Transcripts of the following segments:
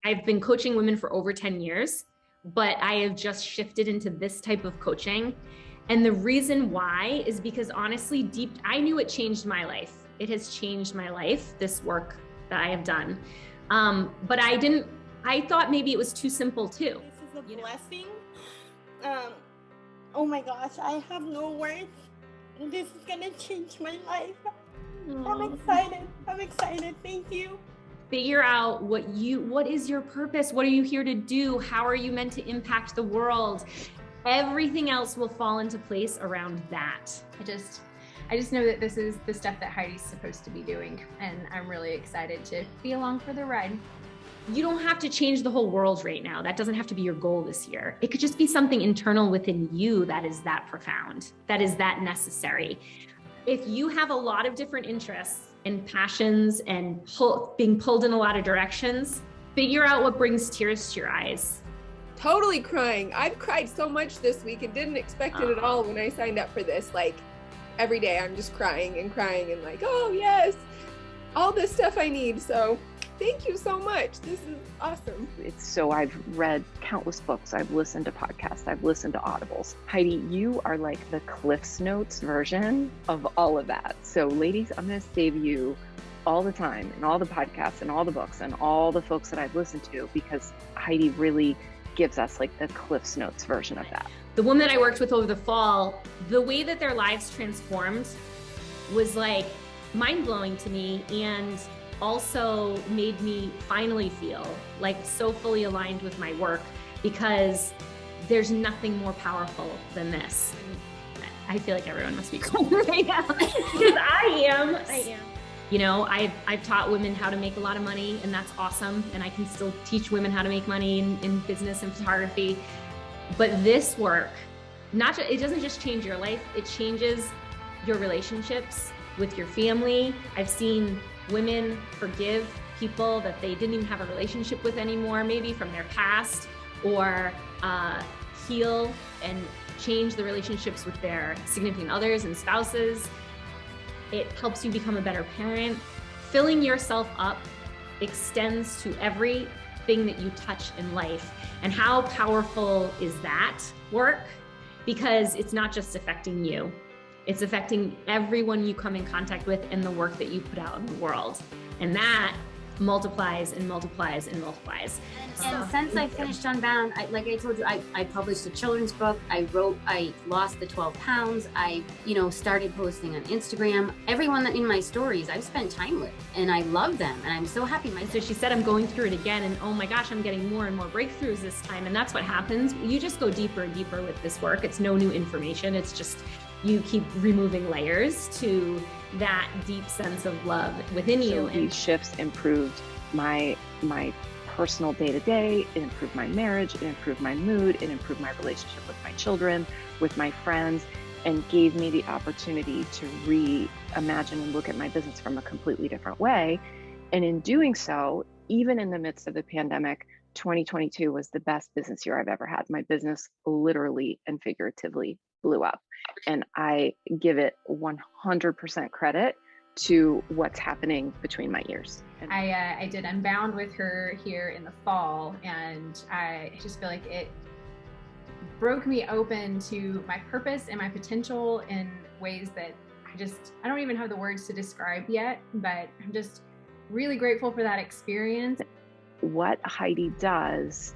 I've been coaching women for over 10 years, but I have just shifted into this type of coaching. And the reason why is because honestly, I knew it changed my life. It has changed my life, this work that I have done. But I thought maybe it was too simple too. This is a blessing. Oh my gosh, I have no words. This is gonna change my life. Aww. I'm excited. Thank you. Figure out what is your purpose? What are you here to do? How are you meant to impact the world? Everything else will fall into place around that. I just know that this is the stuff that Heidi's supposed to be doing, and I'm really excited to be along for the ride. You don't have to change the whole world right now. That doesn't have to be your goal this year. It could just be something internal within you that is that profound, that is that necessary. If you have a lot of different interests and passions and being pulled in a lot of directions, figure out what brings tears to your eyes. Totally crying. I've cried so much this week and didn't expect it at all when I signed up for this. Like every day I'm just crying and like, oh yes, all this stuff I need. So thank you so much. This is awesome. I've read countless books. I've listened to podcasts. I've listened to audibles. Heidi, you are like the Cliff's Notes version of all of that. So ladies, I'm going to save you all the time and all the podcasts and all the books and all the folks that I've listened to, because Heidi really gives us like the Cliff's Notes version of that. The woman that I worked with over the fall, the way that their lives transformed was like mind-blowing to me, and also made me finally feel like so fully aligned with my work, because there's nothing more powerful than this. I feel like everyone must be crying right now because I am. You know, I've taught women how to make a lot of money, and that's awesome. And I can still teach women how to make money in business and photography. But this work, it doesn't just change your life, it changes your relationships with your family. I've seen women forgive people that they didn't even have a relationship with anymore, maybe from their past, or heal and change the relationships with their significant others and spouses. It helps you become a better parent. Filling yourself up extends to everything that you touch in life. And how powerful is that work? Because it's not just affecting you. It's affecting everyone you come in contact with and the work that you put out in the world. And that multiplies and multiplies and multiplies. And since I finished Unbound, like I told you, I published a children's book. I lost the 12 pounds. I, started posting on Instagram. Everyone that in my stories, I've spent time with, and I love them. And I'm so happy. So she said, I'm going through it again. And oh my gosh, I'm getting more and more breakthroughs this time. And that's what happens. You just go deeper and deeper with this work. It's no new information. It's just, you keep removing layers to that deep sense of love within you. So these shifts improved my personal day-to-day, it improved my marriage, it improved my mood, it improved my relationship with my children, with my friends, and gave me the opportunity to reimagine and look at my business from a completely different way. And in doing so, even in the midst of the pandemic, 2022 was the best business year I've ever had. My business literally and figuratively blew up. And I give it 100% credit to what's happening between my ears. I did Unbound with her here in the fall, and I just feel like it broke me open to my purpose and my potential in ways that I don't even have the words to describe yet, but I'm just really grateful for that experience. What Heidi does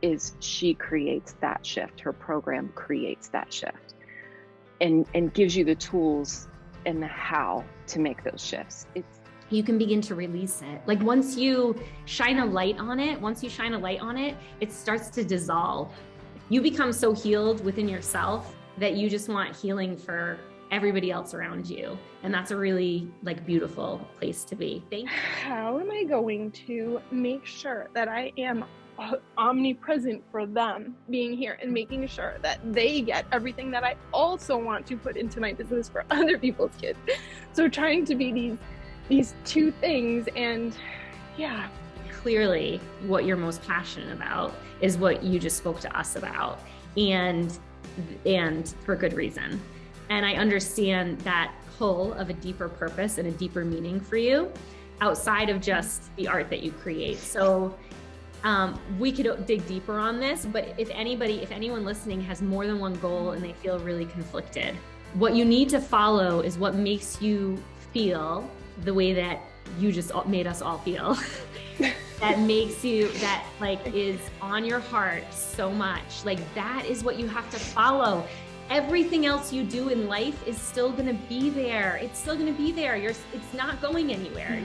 is she creates that shift. Her program creates that shift and gives you the tools and the how to make those shifts. You can begin to release it. Like once you shine a light on it, it starts to dissolve. You become so healed within yourself that you just want healing for everybody else around you. And that's a really beautiful place to be. Thank you. How am I going to make sure that I am omnipresent for them being here and making sure that they get everything that I also want to put into my business for other people's kids? So trying to be these two things, and yeah. Clearly what you're most passionate about is what you just spoke to us about, and for good reason. And I understand that pull of a deeper purpose and a deeper meaning for you outside of just the art that you create. So We could dig deeper on this, but if anyone listening has more than one goal and they feel really conflicted, what you need to follow is what makes you feel the way that you just made us all feel. That makes you, that like is on your heart so much. Like that is what you have to follow. Everything else you do in life is still gonna be there. It's still gonna be there. It's not going anywhere.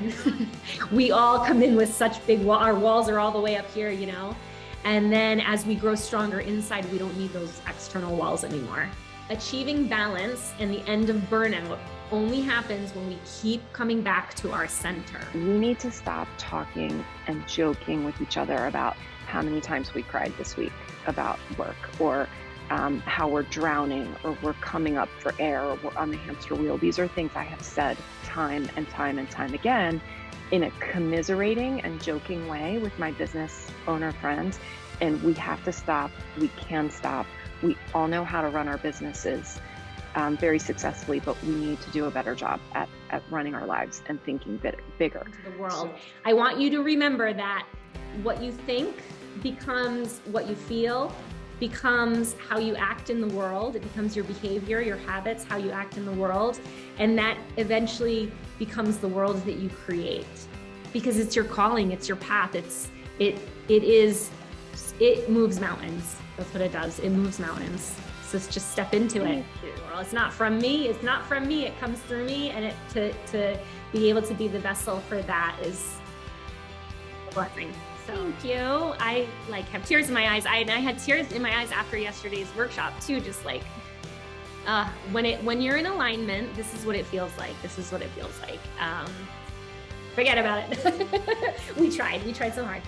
We all come in with such big our walls are all the way up here, you know? And then as we grow stronger inside, we don't need those external walls anymore. Achieving balance and the end of burnout only happens when we keep coming back to our center. We need to stop talking and joking with each other about how many times we cried this week about work, or how we're drowning, or we're coming up for air, or we're on the hamster wheel. These are things I have said time and time and time again in a commiserating and joking way with my business owner friends. And we have to stop. We can stop. We all know how to run our businesses very successfully, but we need to do a better job at running our lives and thinking bigger. The world. I want you to remember that what you think becomes what you feel, becomes how you act in the world. It becomes your behavior, your habits, how you act in the world. And that eventually becomes the world that you create, because it's your calling, it's your path. It moves mountains. That's what it does. It moves mountains. So just step into it. Well, it's not from me. It's not from me. It comes through me. And to be able to be the vessel for that is a blessing. So thank you. I have tears in my eyes. I had tears in my eyes after yesterday's workshop too. Just like when you're in alignment, this is what it feels like. This is what it feels like. Forget about it. We tried so hard.